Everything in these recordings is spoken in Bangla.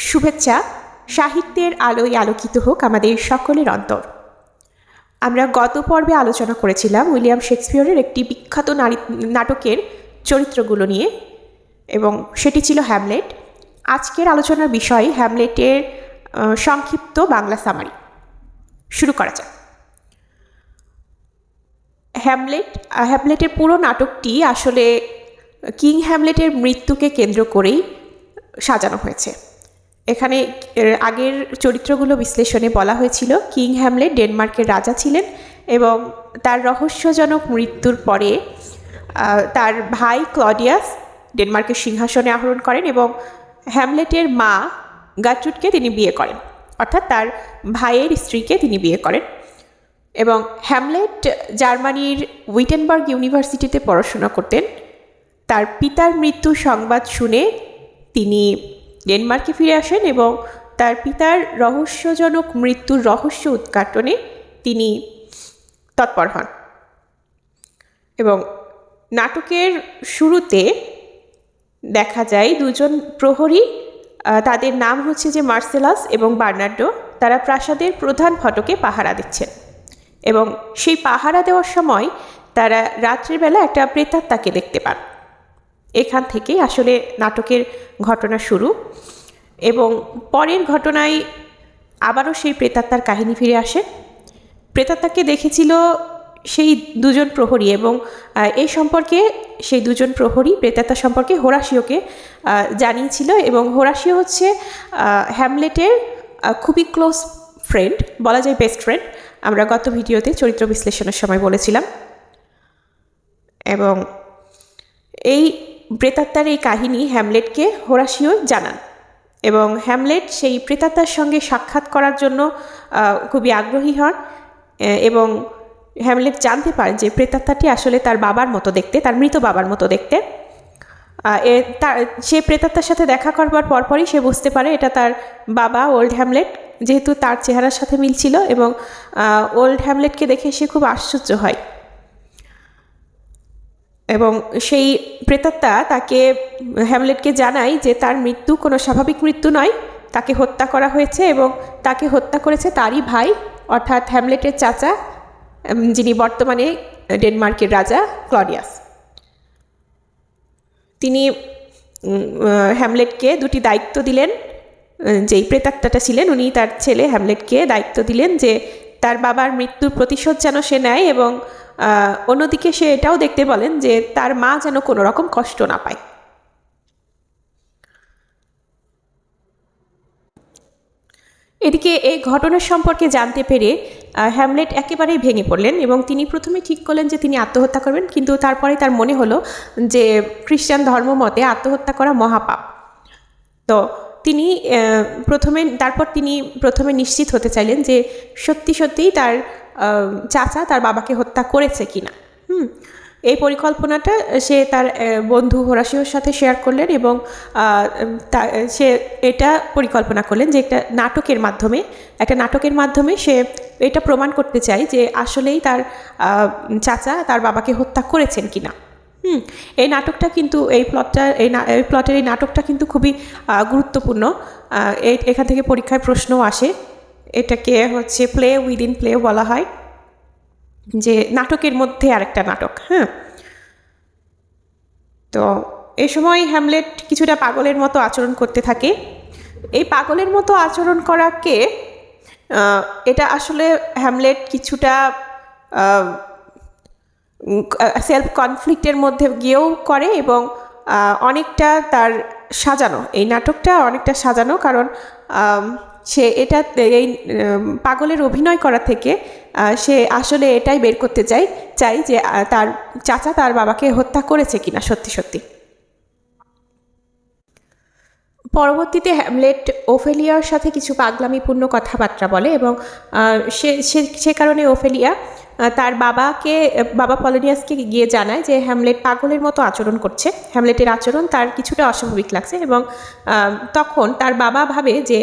শুভেচ্ছা। সাহিত্যের আলোয় আলোকিত হোক আমাদের সকলের অন্তর। আমরা গত পর্বে আলোচনা করেছিলাম উইলিয়াম শেক্সপিয়রের একটি বিখ্যাত নাটকের চরিত্রগুলো নিয়ে, এবং সেটি ছিল হ্যামলেট। আজকের আলোচনার বিষয় হ্যামলেটের সংক্ষিপ্ত বাংলা সামারি। শুরু করা যাক। হ্যামলেটের পুরো নাটকটি আসলে কিং হ্যামলেটের মৃত্যুকে কেন্দ্র করেই সাজানো হয়েছে। এখানে আগের চরিত্রগুলো বিশ্লেষণে বলা হয়েছিল কিং হ্যামলেট ডেনমার্কের রাজা ছিলেন এবং তার রহস্যজনক মৃত্যুর পরে তার ভাই ক্লডিয়াস ডেনমার্কের সিংহাসনে আরোহণ করেন এবং হ্যামলেটের মা গাট্রুডকে তিনি বিয়ে করেন, অর্থাৎ তার ভাইয়ের স্ত্রীকে তিনি বিয়ে করেন। এবং হ্যামলেট জার্মানির উইটেনবার্গ ইউনিভার্সিটিতে পড়াশোনা করতেন। তার পিতার মৃত্যু সংবাদ শুনে তিনি ডেনমার্কে ফিরে আসেন এবং তার পিতার রহস্যজনক মৃত্যুর রহস্য উদ্ঘাটনে তিনি তৎপর হন। এবং নাটকের শুরুতে দেখা যায় দুজন প্রহরী, তাদের নাম হচ্ছে যে মার্সেলাস এবং বার্নার্ডো, তারা প্রাসাদের প্রধান ফটকে পাহারা দিচ্ছেন এবং সেই পাহারা দেওয়ার সময় তারা রাত্রির বেলা একটা প্রেতাত্মাকে দেখতে পান। এখান থেকেই আসলে নাটকের ঘটনা শুরু এবং পরের ঘটনায় আবারও সেই প্রেতাত্মার কাহিনী ফিরে আসে। প্রেতাত্মাকে দেখেছিল সেই দুজন প্রহরী এবং এই সম্পর্কে সেই দুজন প্রহরী প্রেতাত্মা সম্পর্কে হোরাসিওকে জানিয়েছিল এবং হোরাসিও হচ্ছে হ্যামলেটের খুবই ক্লোজ ফ্রেন্ড, বলা যায় বেস্ট ফ্রেন্ড। আমরা গত ভিডিওতে চরিত্র বিশ্লেষণের সময় বলেছিলাম। এবং এই প্রেতাত্মার এই কাহিনী হ্যামলেটকে হোরাসিও জানান এবং হ্যামলেট সেই প্রেতাত্মার সঙ্গে সাক্ষাৎ করার জন্য খুবই আগ্রহী হন এবং হ্যামলেট জানতে পারেন যে প্রেতাত্মাটি আসলে তার বাবার মতো দেখতে, তার মৃত বাবার মতো দেখতে। সে প্রেতাত্মার সাথে দেখা করবার পরপরই সে বুঝতে পারে এটা তার বাবা ওল্ড হ্যামলেট, যেহেতু তার চেহারার সাথে মিল ছিল এবং ওল্ড হ্যামলেটকে দেখে সে খুব আশ্চর্য হয়। এবং সেই প্রেতাত্মা তাকে হ্যামলেটকে জানায় যে তার মৃত্যু কোনো স্বাভাবিক মৃত্যু নয়, তাকে হত্যা করা হয়েছে এবং তাকে হত্যা করেছে তারই ভাই, অর্থাৎ হ্যামলেটের চাচা, যিনি বর্তমানে ডেনমার্কের রাজা ক্লডিয়াস। তিনি হ্যামলেটকে দুটি দায়িত্ব দিলেন। যেই প্রেতাত্মাটা ছিলেন উনি তার ছেলে হ্যামলেটকে দায়িত্ব দিলেন যে তার বাবার মৃত্যুর প্রতিশোধ যেন সে নেয় এবং অন্যদিকে সে এটাও দেখতে বলেন যে তার মা যেন কোনো রকম কষ্ট না পায়। এদিকে এই ঘটনার সম্পর্কে জানতে পেরে হ্যামলেট একেবারেই ভেঙে পড়লেন এবং তিনি প্রথমে ঠিক করলেন যে তিনি আত্মহত্যা করবেন, কিন্তু তারপরে তার মনে হলো যে খ্রিস্টান ধর্ম মতে আত্মহত্যা করা মহাপাপ। তো তিনি প্রথমে নিশ্চিত হতে চাইলেন যে সত্যি সত্যিই তার চাচা তার বাবাকে হত্যা করেছে কিনা। এই পরিকল্পনাটা সে তার বন্ধু হোরাসিওর সাথে শেয়ার করলেন এবং সে এটা পরিকল্পনা করলেন যে একটা নাটকের মাধ্যমে সে এটা প্রমাণ করতে চায় যে আসলেই তার চাচা তার বাবাকে হত্যা করেছেন কিনা। এই নাটকটা কিন্তু এই নাটকটা কিন্তু খুবই গুরুত্বপূর্ণ। এখান থেকে পরীক্ষায় প্রশ্নও আসে। এটাকে হচ্ছে প্লে উইদিন প্লে বলা হয়, যে নাটকের মধ্যে আরেকটা নাটক। তো এই সময় হ্যামলেট কিছুটা পাগলের মতো আচরণ করতে থাকে। এই পাগলের মতো আচরণ করাকে এটা আসলে হ্যামলেট কিছুটা সেলফ কনফ্লিক্টের মধ্যে গিয়েও করে এবং অনেকটা তার সাজানো, এই নাটকটা অনেকটা সাজানো, কারণ সে এই পাগলের অভিনয় করা থেকে সে আসলে এটাই বের করতে চাই যে তার চাচা তার বাবাকে হত্যা করেছে কিনা সত্যি সত্যি। পরবর্তীতে হ্যামলেট ওফেলিয়ার সাথে কিছু পাগলামিপূর্ণ কথাবার্তা বলে এবং সে কারণে ওফেলিয়া তার বাবা পলিনিয়াসকে গিয়ে জানায় যে হ্যামলেট পাগলের মতো আচরণ করছে, হ্যামলেটের আচরণ তার কিছুটা অস্বাভাবিক লাগছে। এবং তখন তার বাবা ভাবে যে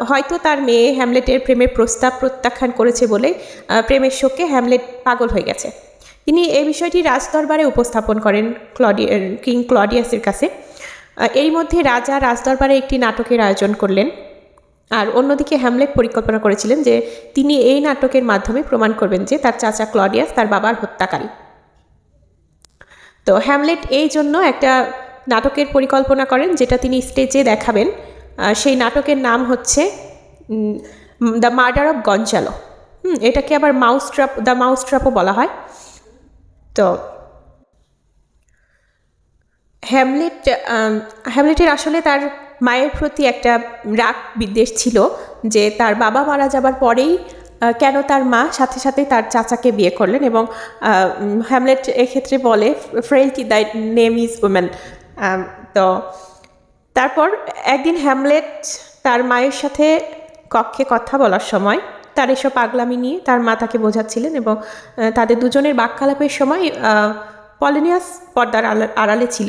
হয়তো তার মেয়ে হ্যামলেটের প্রেমের প্রস্তাব প্রত্যাখ্যান করেছে বলে প্রেমের শোকে হ্যামলেট পাগল হয়ে গেছে। তিনি এই বিষয়টি রাজদরবারে উপস্থাপন করেন কিং ক্লডিয়াসের কাছে। এরই মধ্যে রাজা রাজদরবারে একটি নাটকের আয়োজন করলেন, আর অন্যদিকে হ্যামলেট পরিকল্পনা করেছিলেন যে তিনি এই নাটকের মাধ্যমে প্রমাণ করবেন যে তার চাচা ক্লডিয়াস তার বাবার হত্যাকারী। তো হ্যামলেট এই জন্য একটা নাটকের পরিকল্পনা করেন যেটা তিনি স্টেজে দেখাবেন। সেই নাটকের নাম হচ্ছে দ্য মার্ডার অফ গঞ্জালো। এটাকে আবার দ্য মাউস ট্র্যাপও বলা হয়। তো হ্যামলেটের আসলে তার মায়ের প্রতি একটা রাগ বিদ্বেষ ছিল যে তার বাবা মারা যাবার পরেই কেন তার মা সাথে সাথে তার চাচাকে বিয়ে করলেন, এবং হ্যামলেট এক্ষেত্রে বলে frailty the name is women. তো তারপর একদিন হ্যামলেট তার মায়ের সাথে কক্ষে কথা বলার সময় তার এসব পাগলামি নিয়ে তার মা তাকে বোঝাচ্ছিলেন, এবং তাদের দুজনের বাক্যালাপের সময় পলিনিয়াস পর্দার আড়ালে ছিল,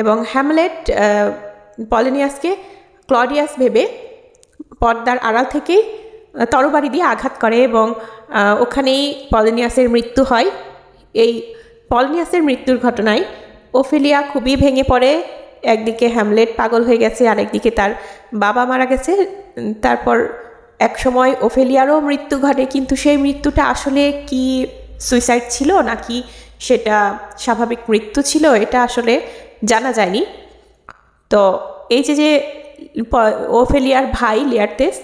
এবং হ্যামলেট পলিনিয়াসকে ক্লডিয়াস ভেবে পর্দার আড়াল থেকেই তরবারি দিয়ে আঘাত করে, এবং ওখানেই পলিনিয়াসের মৃত্যু হয়। এই পলিনিয়াসের মৃত্যুর ঘটনায় ওফেলিয়া খুবই ভেঙে পড়ে। একদিকে হ্যামলেট পাগল হয়ে গেছে, আরেকদিকে তার বাবা মারা গেছে। তারপর এক সময় ওফেলিয়ারও মৃত্যু ঘটে, কিন্তু সেই মৃত্যুটা আসলে কি সুইসাইড ছিল নাকি সেটা স্বাভাবিক মৃত্যু ছিল এটা আসলে জানা যায়নি। তো এই যে ওফেলিয়ার ভাই লিয়ারতেস,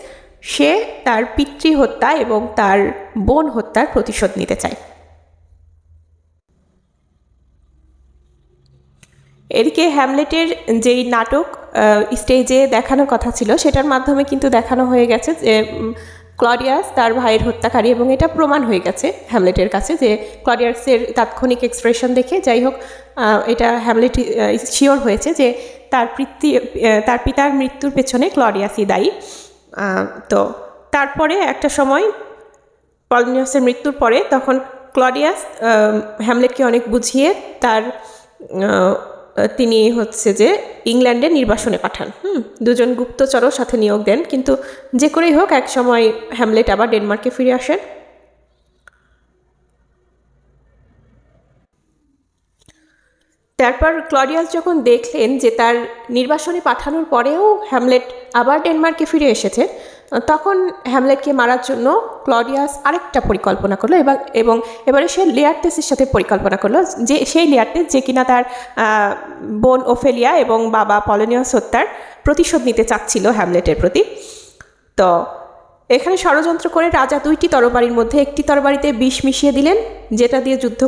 সে তার পিতৃ হত্যা এবং তার বোন হত্যার প্রতিশোধ নিতে চায়। এদিকে হ্যামলেটের যেই নাটক স্টেজে দেখানোর কথা ছিল সেটার মাধ্যমে কিন্তু দেখানো হয়ে গেছে যে ক্লডিয়াস তার ভাইয়ের হত্যাকারী, এবং এটা প্রমাণ হয়ে গেছে হ্যামলেটের কাছে যে ক্লডিয়াসের তাৎক্ষণিক এক্সপ্রেশন দেখে যাই হোক এটা হ্যামলেট শিওর হয়েছে যে তার পিতার মৃত্যুর পেছনে ক্লডিয়াসই দায়ী। তো তারপরে একটা সময় পলিনিয়াসের মৃত্যুর পরে তখন ক্লডিয়াস হ্যামলেটকে অনেক বুঝিয়ে তিনি হচ্ছে যে ইংল্যান্ডে নির্বাসনে পাঠান। দুজন গুপ্তচরও সাথে নিয়োগ দেন, কিন্তু যে করেই হোক এক সময় হ্যামলেট আবার ডেনমার্কে ফিরে আসেন। তারপর ক্লডিয়াস যখন দেখলেন যে তার নির্বাসনে পাঠানোর পরেও হ্যামলেট আবার ডেনমার্কে ফিরে এসেছে, তখন হ্যামলেটকে মারার জন্য ক্লডিয়াস আরেকটা পরিকল্পনা করলো, এবং এবারে সে লিয়ারতেসের সাথে পরিকল্পনা করলো, যে সেই লিয়ারতেস যে কিনা তার বোন ওফেলিয়া এবং বাবা পলিনিয়াস হত্যার প্রতিশোধ নিতে চাচ্ছিল হ্যামলেটের প্রতি। তো এখানে ষড়যন্ত্র করে রাজা দুইটি তরবারির মধ্যে একটি তরবারিতে বিষ মিশিয়ে দিলেন, যেটা দিয়ে যুদ্ধ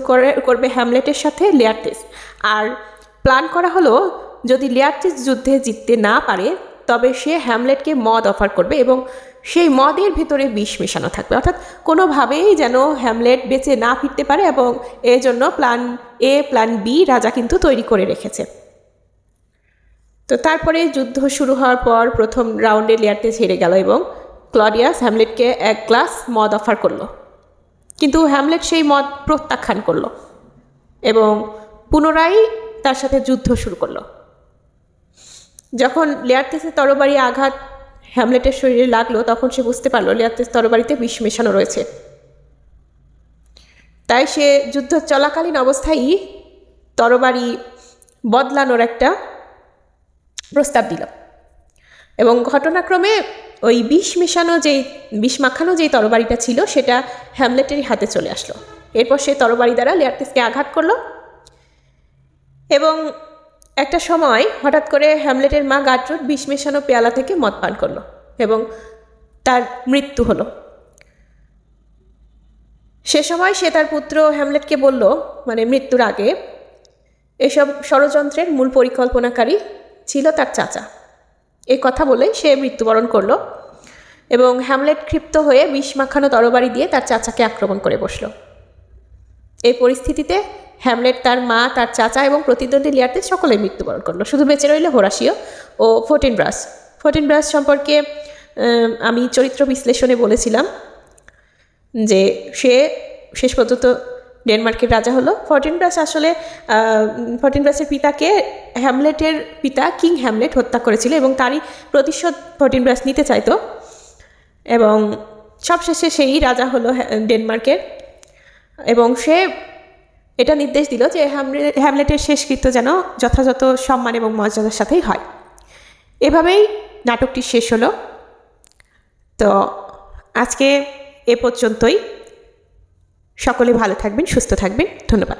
করবে হ্যামলেটের সাথে লিয়ারতেস। আর প্ল্যান করা হলো যদি লিয়ারতেস যুদ্ধে জিততে না পারে তবে সে হ্যামলেটকে মদ অফার করবে, এবং সেই মদের ভেতরে বিষ মেশানো থাকবে, অর্থাৎ কোনোভাবেই যেন হ্যামলেট বেঁচে না ফিরতে পারে, এবং এর জন্য প্ল্যান এ প্ল্যান বি রাজা কিন্তু তৈরি করে রেখেছে। তো তারপরে যুদ্ধ শুরু হওয়ার পর প্রথম রাউন্ডে লিয়ারতেস হেরে গেল, এবং ক্লডিয়াস হ্যামলেটকে এক গ্লাস মদ অফার করলো, কিন্তু হ্যামলেট সেই মদ প্রত্যাখ্যান করলো এবং পুনরায় তার সাথে যুদ্ধ শুরু করলো। যখন লিয়ারতেসের তরবারি আঘাত হ্যামলেটের শরীরে লাগলো তখন সে বুঝতে পারলো লিয়ারতেস তরবারিতে বিষ মেশানো রয়েছে। তাই সে যুদ্ধ চলাকালীন অবস্থায় তরবারি বদলানোর একটা প্রস্তাব দিল, এবং ঘটনাক্রমে ওই বিষ মাখানো যেই তরবারিটা ছিল সেটা হ্যামলেটেরই হাতে চলে আসলো। এরপর সে তরবারি দ্বারা লিয়ারতেসকে আঘাত করলো, এবং একটা সময় হঠাৎ করে হ্যামলেটের মা গাট্রুড বিষ মেশানো পেয়ালা থেকে মদ পান করলো এবং তার মৃত্যু হলো। সে সময় সে তার পুত্র হ্যামলেটকে বলল, মানে মৃত্যুর আগে, এসব ষড়যন্ত্রের মূল পরিকল্পনাকারী ছিল তার চাচা। এই কথা বলে সে মৃত্যুবরণ করলো, এবং হ্যামলেট ক্ষিপ্ত হয়ে বিষ মাখানো তরবারি দিয়ে তার চাচাকে আক্রমণ করে বসল। এই পরিস্থিতিতে হ্যামলেট, তার মা, তার চাচা এবং প্রতিদ্বন্দ্বী লিয়ারতেস সকলেই মৃত্যুবরণ করলো। শুধু বেঁচে রইল হোরাসিও ও ফোর্টিনব্রাস সম্পর্কে আমি চরিত্র বিশ্লেষণে বলেছিলাম যে সে শেষ পর্যন্ত ডেনমার্কের রাজা হলো। ফোর্টিনব্রাসের পিতাকে হ্যামলেটের পিতা কিং হ্যামলেট হত্যা করেছিল, এবং তারই প্রতিশোধ ফোর্টিনব্রাস নিতে চাইতো, এবং সবশেষে সেই রাজা হলো ডেনমার্কের। এবং সে এটা নির্দেশ দিল যে হ্যামলেটের শেষকৃত্য যেন যথাযথ সম্মান এবং মর্যাদার সাথেই হয়। এভাবেই নাটকটি শেষ হলো। তো আজকে এ পর্যন্তই। সকলে ভালো থাকবেন, সুস্থ থাকবেন। ধন্যবাদ।